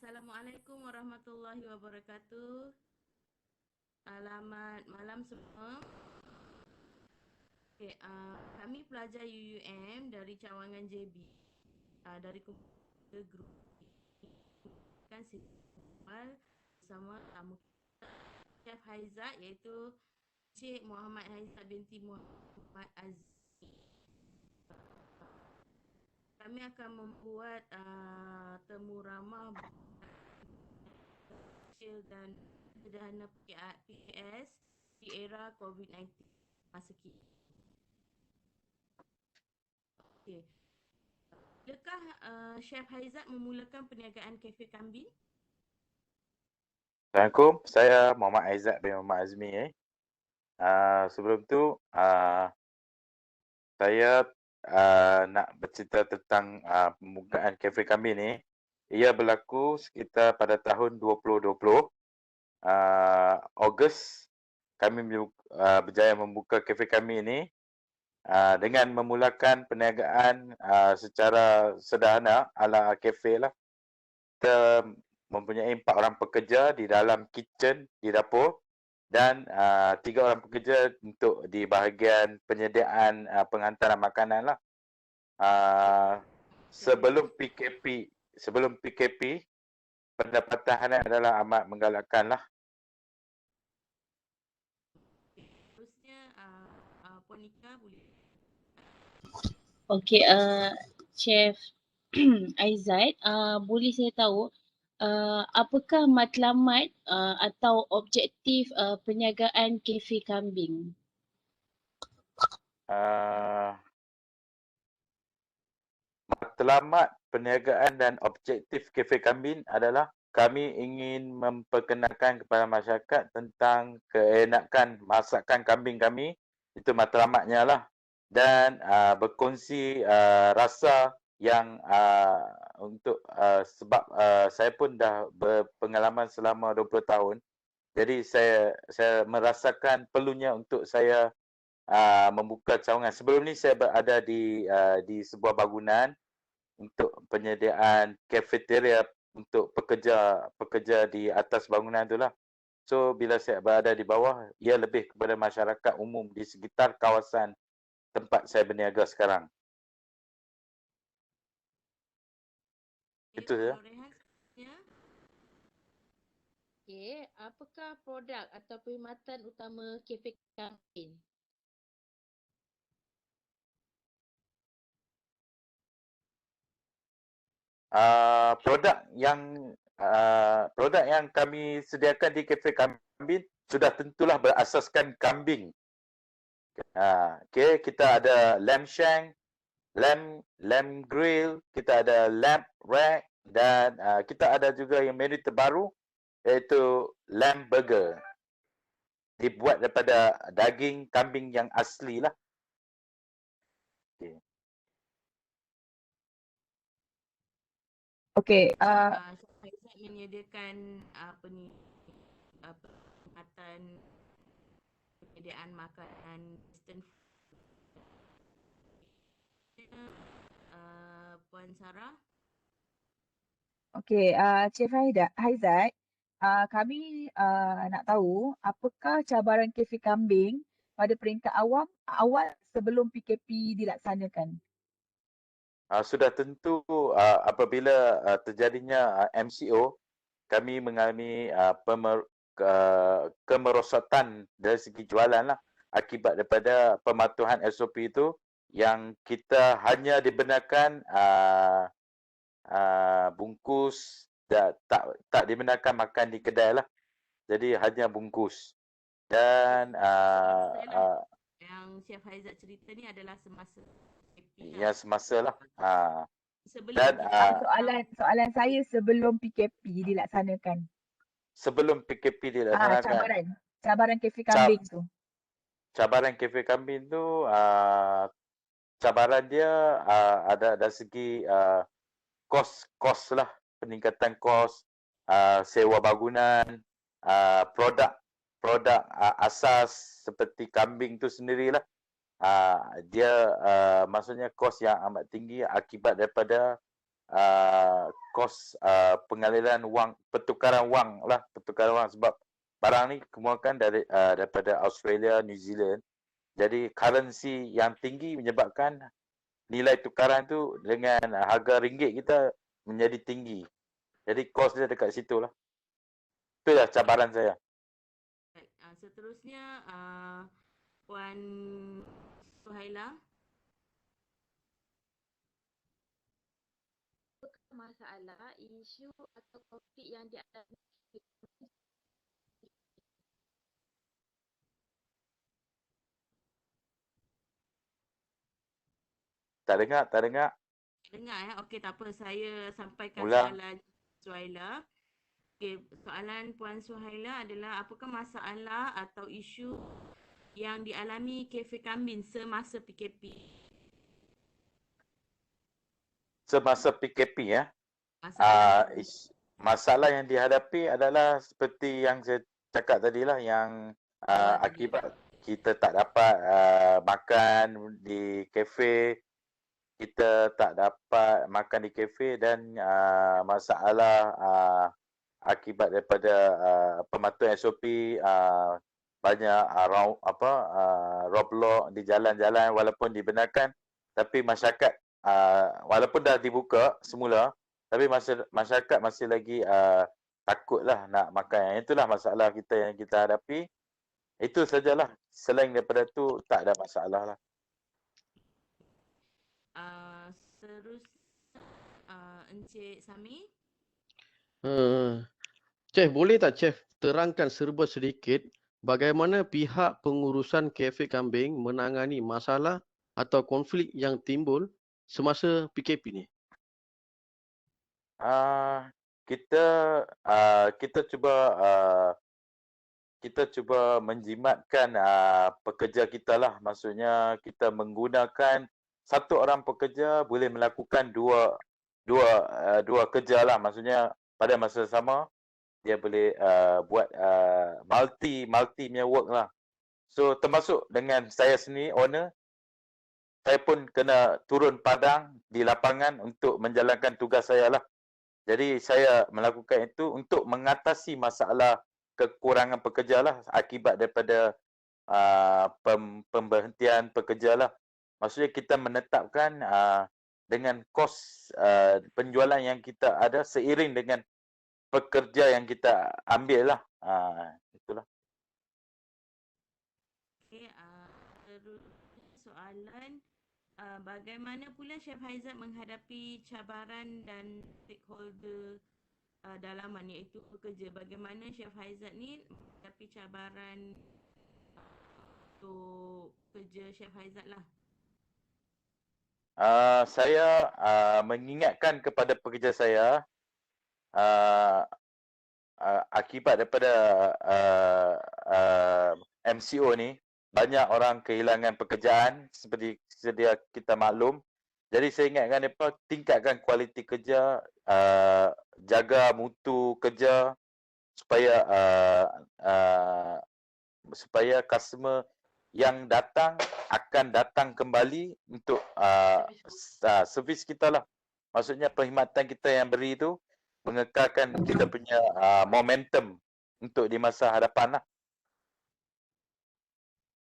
Assalamualaikum warahmatullahi wabarakatuh. Selamat malam semua. Kami pelajar UUM dari cawangan JB, dari komputer group. Kan siswa bersama tamu kita, Chef Haizat, iaitu Cik Muhammad Haizat binti Muhammad Azmi. Kami akan membuat temu ramah kecil dan sederhana PKS di era COVID-19 masa kini. Okey. Bilakah Chef Haizat memulakan perniagaan kafe kambing? Assalamualaikum, saya Muhammad Aizat bin Muhammad Azmi. Sebelum tu, saya nak bercerita tentang pembukaan kafe kami ni. Ia berlaku sekitar pada tahun 2020. Ogos, kami berjaya membuka kafe kami ni dengan memulakan perniagaan secara sederhana ala kafe lah. Kita mempunyai 4 orang pekerja di dalam kitchen, di dapur, dan 3 orang pekerja untuk di bahagian penyediaan penghantaran makanan lah. Sebelum PKP, pendapatan harian adalah amat menggalakkan lah. Terusnya Puan Nika boleh. Okey, Chef Aizat, boleh saya tahu apakah matlamat atau objektif perniagaan kafe kambing? Matlamat perniagaan dan objektif kafe kambing adalah kami ingin memperkenalkan kepada masyarakat tentang keenakan masakan kambing kami. Itu matlamatnya lah. Dan berkongsi rasa yang untuk sebab saya pun dah berpengalaman selama 20 tahun. Jadi saya merasakan perlunya untuk saya membuka cawangan. Sebelum ni saya berada di sebuah bangunan untuk penyediaan cafeteria untuk pekerja di atas bangunan itulah. So bila saya berada di bawah, ia lebih kepada masyarakat umum di sekitar kawasan tempat saya berniaga sekarang. Itu saja. Okey, apakah produk atau perkhidmatan utama kafe kambing? Produk yang kami sediakan di kafe kambing sudah tentulah berasaskan kambing. Okay, kita ada lamb shank, lamb grill, kita ada lamb rack, dan kita ada juga yang menu terbaru iaitu lamb burger. Dibuat daripada daging kambing yang asli lah. Okay. Chef Haizat menyediakan perkhidmatan penyediaan makanan instant food. Puan Sarah. Okey, Chef Haizat, kami nak tahu apakah cabaran kafe kambing pada peringkat awal sebelum PKP dilaksanakan? Sudah tentu apabila terjadinya MCO, kami mengalami kemerosotan dari segi jualan lah akibat daripada pematuhan SOP itu yang kita hanya dibenarkan bungkus, tak dibenarkan makan di kedai lah. Jadi hanya bungkus. Dan yang Chef Haizat cerita ni adalah semasa PKP. Ya, semasa lah. Soalan saya sebelum PKP dilaksanakan. Sebelum PKP dilaksanakan. Cabaran kafe kambing tu. Cabaran kafe kambing tu, cabaran dia ada dari segi kos lah, peningkatan kos, sewa bangunan, produk asas seperti kambing tu sendirilah. Dia maksudnya kos yang amat tinggi akibat daripada kos pengaliran wang, pertukaran wang lah, pertukaran wang, sebab barang ni semua kan daripada Australia, New Zealand. Jadi currency yang tinggi menyebabkan nilai tukaran tu dengan harga ringgit kita menjadi tinggi. Jadi kos dia dekat situ lah. Itulah cabaran saya. Baik, seterusnya Puan Suhaila. Masalah, isu atau konflik yang dialami Tak dengar. Dengar ya. Okey, tak apa. Saya sampaikan Ulang. soalan Suhaila. Okey, soalan Puan Suhaila adalah apakah masalah atau isu yang dialami kafe kambing semasa PKP? Semasa PKP ya. Masalah Masalah yang dihadapi adalah seperti yang saya cakap tadi lah, yang awal tadi. akibat kita tak dapat makan di kafe, kita tak dapat makan di kafe, dan masalah akibat daripada pematuhan SOP, banyak roadblock di jalan-jalan walaupun dibenarkan, tapi masyarakat walaupun dah dibuka semula, tapi masyarakat masih lagi takutlah nak makan. Itulah masalah kita yang kita hadapi. Itu sajalah. Selain daripada tu tak ada masalah lah. Seterusnya Encik Sami. Chef, boleh tak Chef terangkan serba sedikit bagaimana pihak pengurusan kafe kambing menangani masalah atau konflik yang timbul semasa PKP ni? Kita cuba menjimatkan pekerja kita lah. Maksudnya kita menggunakan satu orang pekerja boleh melakukan dua kerja lah. Maksudnya pada masa sama dia boleh buat multi punya work lah. So termasuk dengan saya sendiri, owner, saya pun kena turun padang di lapangan untuk menjalankan tugas saya lah. Jadi saya melakukan itu untuk mengatasi masalah kekurangan pekerja lah akibat daripada pemberhentian pekerja lah. Maksudnya kita menetapkan dengan kos penjualan yang kita ada seiring dengan pekerja yang kita ambil lah. Itulah. Okey, terus soalan bagaimana pula Chef Haizat menghadapi cabaran dan stakeholder dalaman iaitu pekerja. Bagaimana Chef Haizat ni menghadapi cabaran untuk kerja Chef Haizat lah? Saya mengingatkan kepada pekerja saya akibat daripada MCO ni, banyak orang kehilangan pekerjaan seperti sedia kita maklum. Jadi saya ingatkan mereka tingkatkan kualiti kerja, jaga mutu kerja supaya customer yang datang akan datang kembali untuk servis kita lah. Maksudnya perkhidmatan kita yang beri tu mengekalkan kita punya momentum untuk di masa hadapan lah.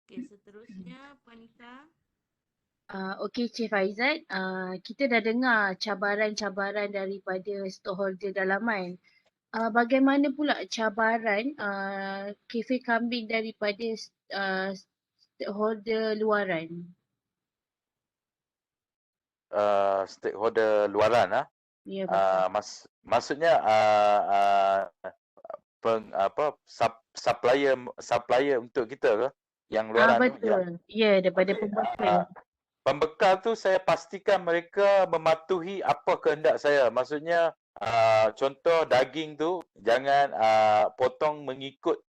Okey, seterusnya Puan Nita. Okey Chef Haizat, kita dah dengar cabaran-cabaran daripada stakeholder dalaman. Bagaimana pula cabaran kafe kambing daripada stakeholder luaran? Stakeholder luaran lah. Ya, betul. Maksudnya supplier untuk kita ke yang luaran tu? Betul. Ya, daripada pembekal. Pembekal tu saya pastikan mereka mematuhi apa kehendak saya. Maksudnya contoh daging tu jangan potong mengikut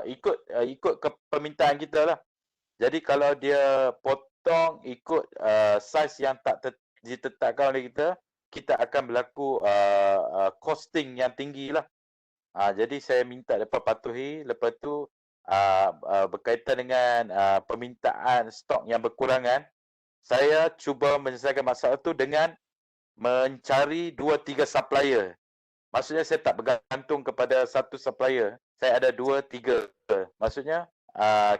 ikut ke permintaan kita lah. Jadi kalau dia potong ikut saiz yang tak ditetapkan oleh kita, kita akan berlaku costing yang tinggi lah. Jadi saya minta mereka patuhi. Lepas tu berkaitan dengan permintaan stok yang berkurangan, saya cuba menyelesaikan masalah tu dengan mencari 2-3 supplier. Maksudnya saya tak bergantung kepada satu supplier. Saya ada 2-3. Maksudnya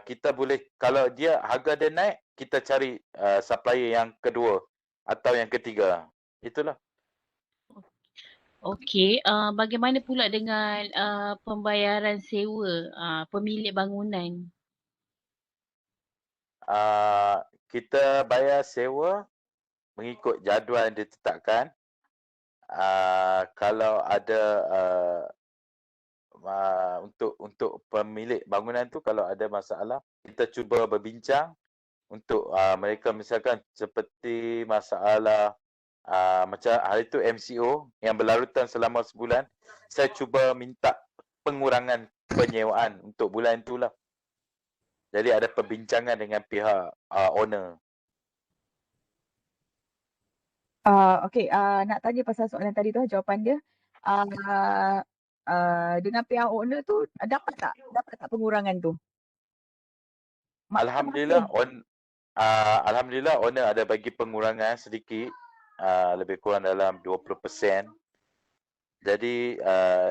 kita boleh, kalau dia harga dia naik, kita cari supplier yang kedua atau yang ketiga. Itulah. Okey, bagaimana pula dengan pembayaran sewa pemilik bangunan? Kita bayar sewa mengikut jadual yang ditetapkan. Kalau ada untuk pemilik bangunan tu, kalau ada masalah, kita cuba berbincang untuk mereka, misalkan seperti masalah macam hari tu MCO yang berlarutan selama sebulan, saya cuba minta pengurangan penyewaan untuk bulan itulah. Jadi ada perbincangan dengan pihak owner. Okey, nak tanya pasal soalan tadi tu, jawapan dia. Dengan pihak owner tu dapat tak pengurangan tu? Alhamdulillah, Alhamdulillah owner ada bagi pengurangan sedikit, lebih kurang dalam 20%. Jadi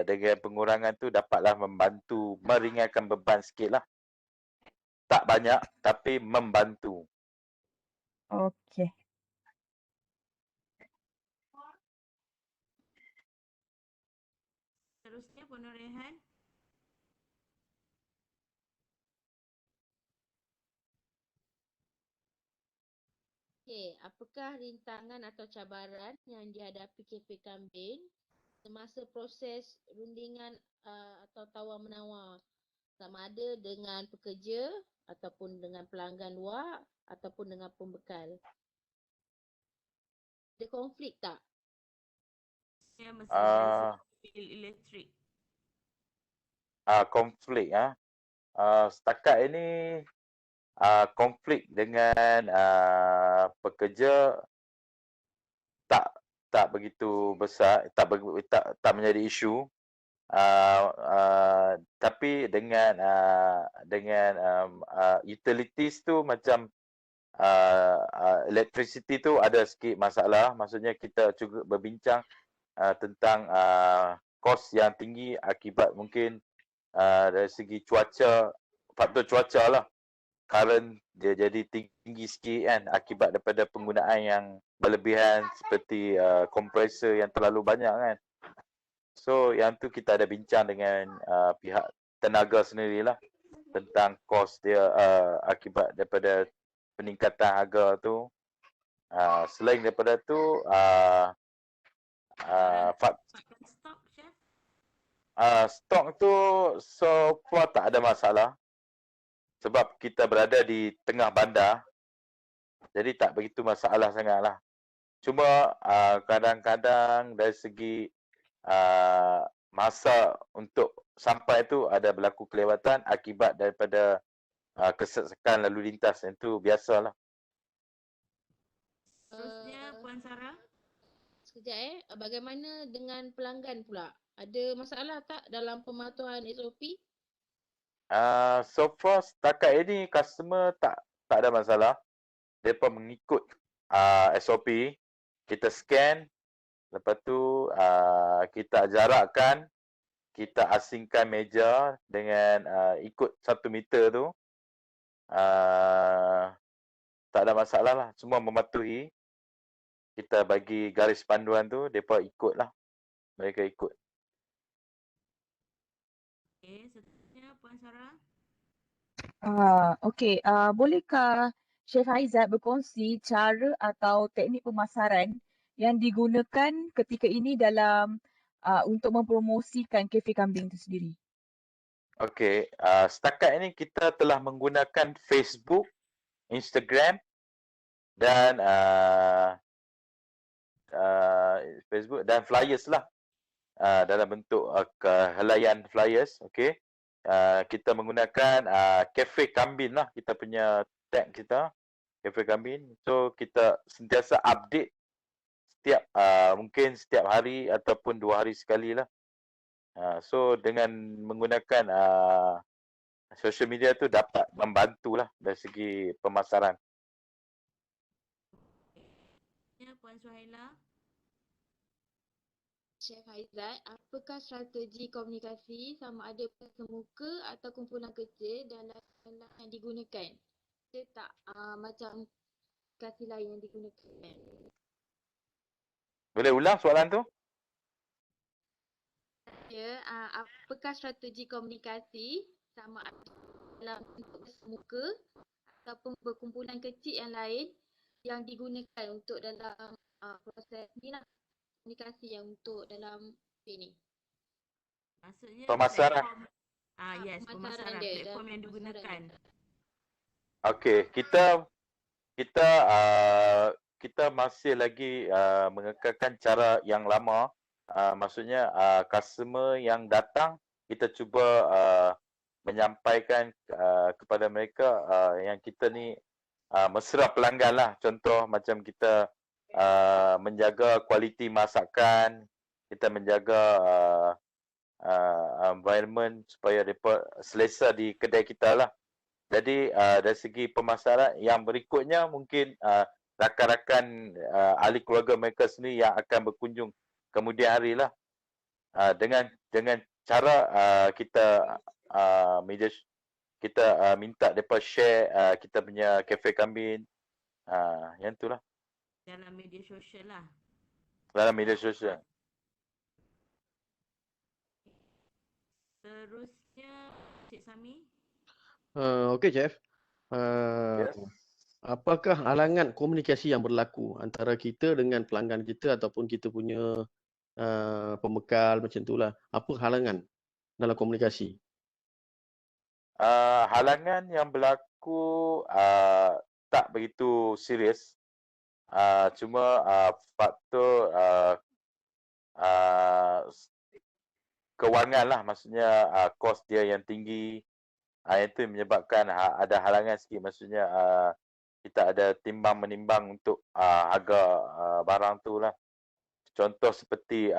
dengan pengurangan tu dapatlah membantu meringankan beban sikit lah. Tak banyak tapi membantu. Okey. Seterusnya Puan Nur Rehan. Okey, apakah rintangan atau cabaran yang dihadapi KP Kambing semasa proses rundingan atau tawar-menawar, sama ada dengan pekerja ataupun dengan pelanggan luar ataupun dengan pembekal? Ada konflik tak? Saya masalah dari segi bil elektrik. Konflik setakat ini konflik dengan pekerja tak begitu besar, tak menjadi isu. Tapi dengan utilities tu, macam electricity tu ada sikit masalah. Maksudnya kita juga berbincang tentang kos yang tinggi akibat mungkin dari segi cuaca, faktor cuaca lah. Current dia jadi tinggi sikit kan, akibat daripada penggunaan yang berlebihan seperti kompresor yang terlalu banyak kan. So yang tu kita ada bincang dengan pihak tenaga sendirilah tentang kos dia akibat daripada peningkatan harga tu. Selain daripada tu Stok, Chef? stok tu so far tak ada masalah sebab kita berada di tengah bandar, jadi tak begitu masalah sangatlah. Cuma kadang-kadang dari segi masa untuk sampai tu ada berlaku kelewatan akibat daripada kesesakan lalu lintas. Itu biasalah. Seterusnya Puan Sarah. Sekejap bagaimana dengan pelanggan pula? Ada masalah tak dalam pematuhan SOP? So far setakat ini customer tak ada masalah. Mereka mengikut SOP. Kita scan, lepas tu kita jarakkan, kita asingkan meja dengan ikut 1 meter tu. Tak ada masalah lah. Semua mematuhi. Kita bagi garis panduan tu, mereka ikut lah. Mereka ikut. Okey, seterusnya Puan Sarah. Okey, bolehkah Chef Haizat berkongsi cara atau teknik pemasaran yang digunakan ketika ini dalam untuk mempromosikan Cafe Kambing itu sendiri? Okey, setakat ini kita telah menggunakan Facebook, Instagram dan Facebook dan flyers lah, dalam bentuk helaian flyers. Okey, kita menggunakan Cafe Kambing lah, kita punya tag kita, Cafe Kambing. So kita sentiasa update setiap mungkin setiap hari ataupun 2 hari sekali lah. So dengan menggunakan social media tu dapat membantulah dari segi pemasaran. Ya, Puan Suhaila. Chef Haizat, apakah strategi komunikasi sama ada semuka atau kumpulan kecil dalam yang digunakan? Ada tak macam komunikasi lain yang digunakan? Boleh ulang soalan tu? Ya, apakah strategi komunikasi sama ada dalam bentuk bersemuka ataupun berkumpulan kecil yang lain yang digunakan untuk dalam proses ni lah, komunikasi yang untuk dalam ini. Maksudnya Pemasaran. platform. Yes, pemasaran dia platform dalam yang pemasaran digunakan. dia. Okey, kita masih lagi mengekalkan cara yang lama. Maksudnya customer yang datang kita cuba menyampaikan kepada mereka yang kita ni mesra pelanggan lah. Contoh macam kita menjaga kualiti masakan, kita menjaga environment supaya mereka selesa di kedai kita lah. Jadi dari segi pemasaran yang berikutnya mungkin rakan-rakan ahli keluarga mereka sendiri yang akan berkunjung kemudian hari lah. Dengan cara kita media kita minta mereka share kita punya Cafe Kambing. Yang tu lah. Dalam media sosial lah. Dalam media sosial. Terusnya, Cik Sami. Okey, Chef. Yes. Apakah halangan komunikasi yang berlaku antara kita dengan pelanggan kita ataupun kita punya pembekal macam itulah? Apa halangan dalam komunikasi? Halangan yang berlaku tak begitu serius. Cuma faktor kewangan lah, maksudnya kos dia yang tinggi. Itu menyebabkan ada halangan sikit, maksudnya kita ada timbang menimbang untuk harga barang tu lah. Contoh seperti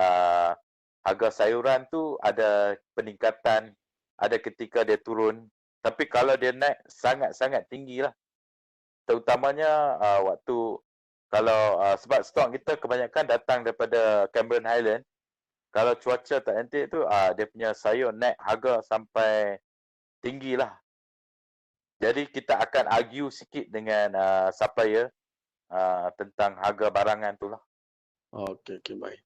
harga sayuran tu ada peningkatan, ada ketika dia turun. Tapi kalau dia naik sangat-sangat tinggi lah. Terutamanya waktu kalau sebab stok kita kebanyakan datang daripada Cameron Highland. Kalau cuaca tak cantik tu dia punya sayur naik harga sampai tinggi lah. Jadi kita akan argue sikit dengan supplier tentang harga barangan tu lah. Okey, baik.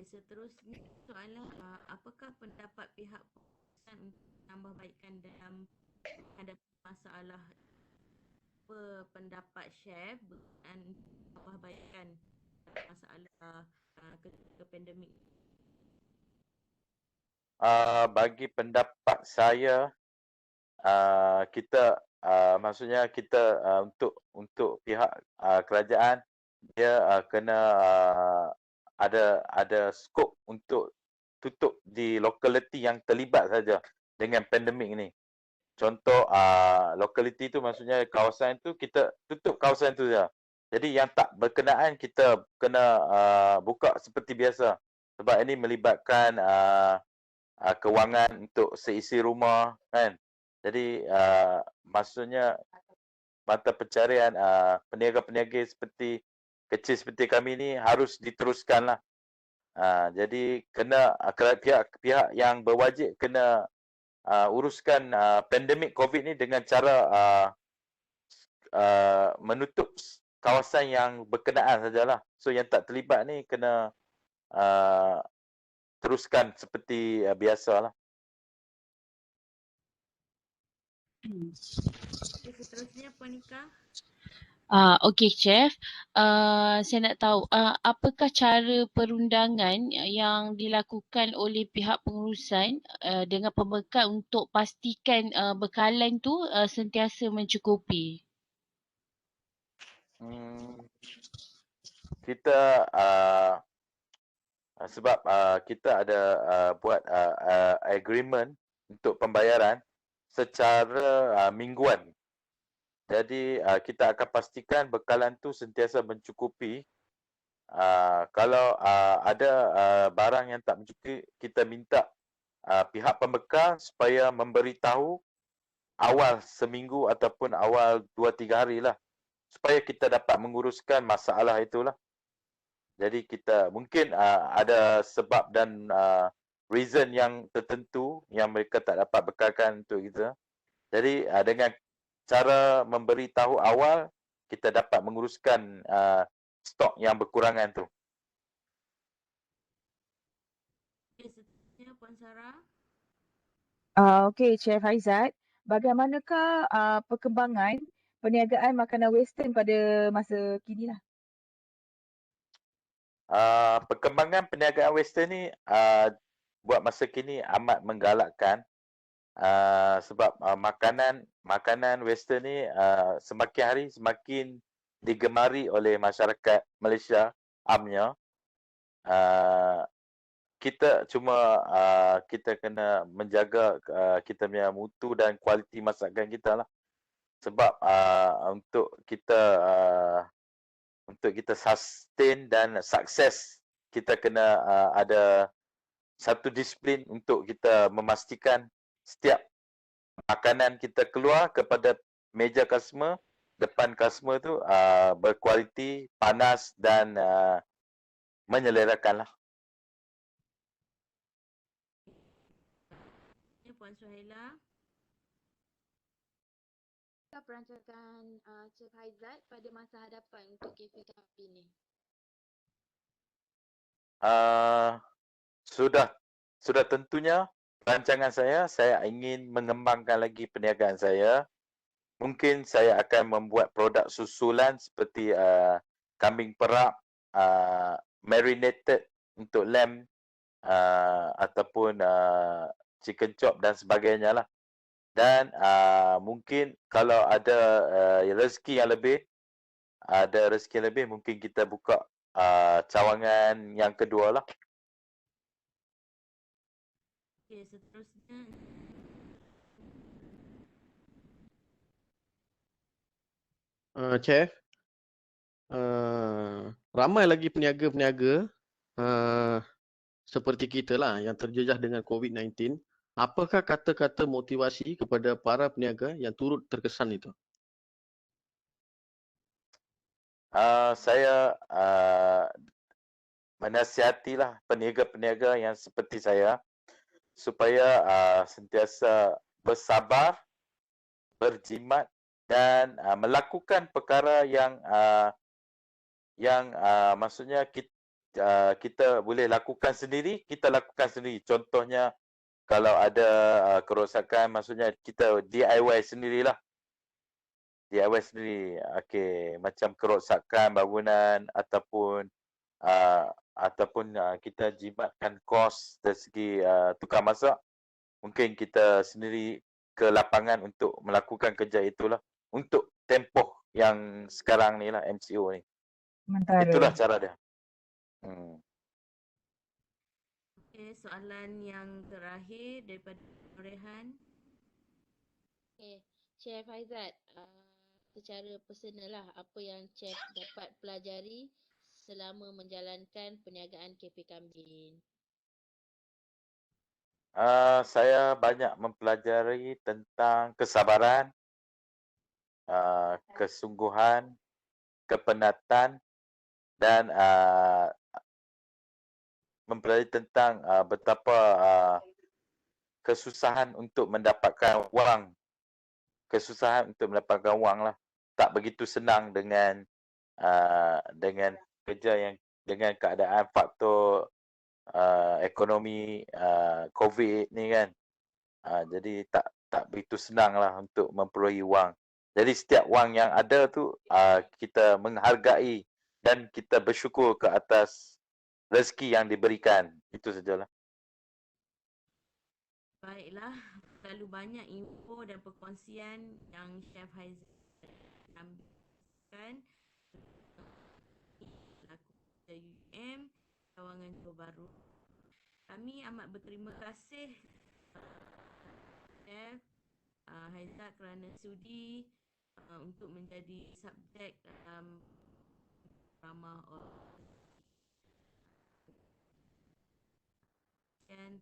Seterusnya soalan, apakah pendapat pihak pengurusan untuk menambahbaikkan dalam menghadapi masalah? Apa pendapat chef berkenaan menambahbaikkan masalah ketika pandemik? Bagi pendapat saya, kita maksudnya kita untuk pihak kerajaan dia kena ada skop untuk tutup di lokaliti yang terlibat saja dengan pandemik ni. Contoh lokaliti tu maksudnya kawasan tu kita tutup kawasan tu saja. Jadi yang tak berkenaan kita kena buka seperti biasa. Sebab ini melibatkan kewangan untuk seisi rumah kan. Jadi maksudnya mata pencarian peniaga-peniaga kecil seperti kami ni harus diteruskan lah. Jadi kena pihak yang berwajib kena uruskan pandemik COVID ni dengan cara menutup kawasan yang berkenaan sajalah. So yang tak terlibat ni kena teruskan seperti biasalah. Seterusnya Puanika. Okey Chef, saya nak tahu apakah cara perundangan yang dilakukan oleh pihak pengurusan dengan pembekal untuk pastikan bekalan tu sentiasa mencukupi? Kita sebab kita ada buat agreement untuk pembayaran secara mingguan. Jadi kita akan pastikan bekalan tu sentiasa mencukupi. Kalau ada barang yang tak mencukupi, kita minta pihak pembekal supaya memberitahu awal seminggu ataupun awal 2-3 hari lah. Supaya kita dapat menguruskan masalah itulah. Jadi kita mungkin ada sebab dan reason yang tertentu yang mereka tak dapat bekalkan untuk kita. Jadi dengan cara memberi tahu awal, kita dapat menguruskan stok yang berkurangan tu. Okay, seterusnya Puan Sarah. Okey, Chef Aizat, bagaimanakah perkembangan perniagaan makanan western pada masa kini lah? Perkembangan perniagaan western ni buat masa kini amat menggalakkan sebab makanan western ni semakin hari semakin digemari oleh masyarakat Malaysia amnya. Kita cuma kita kena menjaga kita punya mutu dan kualiti masakan kita lah. Sebab untuk kita sustain dan sukses, kita kena ada satu disiplin untuk kita memastikan setiap makanan kita keluar kepada meja customer, depan customer tu berkualiti, panas dan menyelerakan lah. Ya, Puan Suhaila. Apa perancangan Chef Haizat pada masa hadapan untuk kafe kambing ni? Sudah tentunya rancangan saya ingin mengembangkan lagi perniagaan saya. Mungkin saya akan membuat produk susulan seperti kambing perak, marinated untuk lamb ataupun chicken chop dan sebagainya lah. Dan mungkin kalau ada rezeki yang lebih, mungkin kita buka cawangan yang kedua lah. Okay, seterusnya Chef, ramai lagi peniaga-peniaga seperti kita lah yang terjejas dengan COVID-19. Apakah kata-kata motivasi kepada para peniaga yang turut terkesan itu? Saya menasihatilah peniaga-peniaga yang seperti saya supaya sentiasa bersabar, berjimat dan melakukan perkara yang maksudnya kita boleh lakukan sendiri, kita lakukan sendiri. Contohnya kalau ada kerosakan, maksudnya kita DIY sendirilah. DIY sendiri. Okey, macam kerosakan bangunan ataupun kita jimatkan kos dari segi tukar masak. Mungkin kita sendiri ke lapangan untuk melakukan kerja itulah. Untuk tempoh yang sekarang ni lah, MCO ni. Sementara. Itulah cara dia. okay, soalan yang terakhir daripada Rehan. Okay, Chef Haizat, secara personal lah, apa yang Chef dapat pelajari selama menjalankan perniagaan kafe kambing? Saya banyak mempelajari tentang kesabaran, kesungguhan, kepenatan dan mempelajari tentang betapa kesusahan untuk mendapatkan wang. Kesusahan untuk mendapatkan wang lah. Tak begitu senang dengan kerja yang dengan keadaan faktor ekonomi COVID ni kan. Jadi tak begitu senang lah untuk memperoleh wang. Jadi setiap wang yang ada tu kita menghargai dan kita bersyukur ke atas rezeki yang diberikan. Itu sajalah. Baiklah, terlalu banyak info dan perkongsian yang Chef Haizat sampaikan. Laku kerja UM, Cawangan Johor Bahru. Kami amat berterima kasih Chef Haizat kerana sudi untuk menjadi subjek dalam ramah dan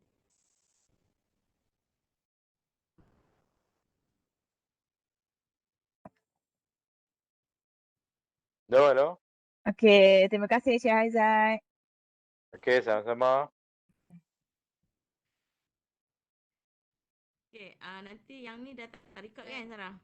Hello. Okey, terima kasih Syed Haizat. Okey, sama-sama. Okey, nanti yang ni dah tak record kan Sarah?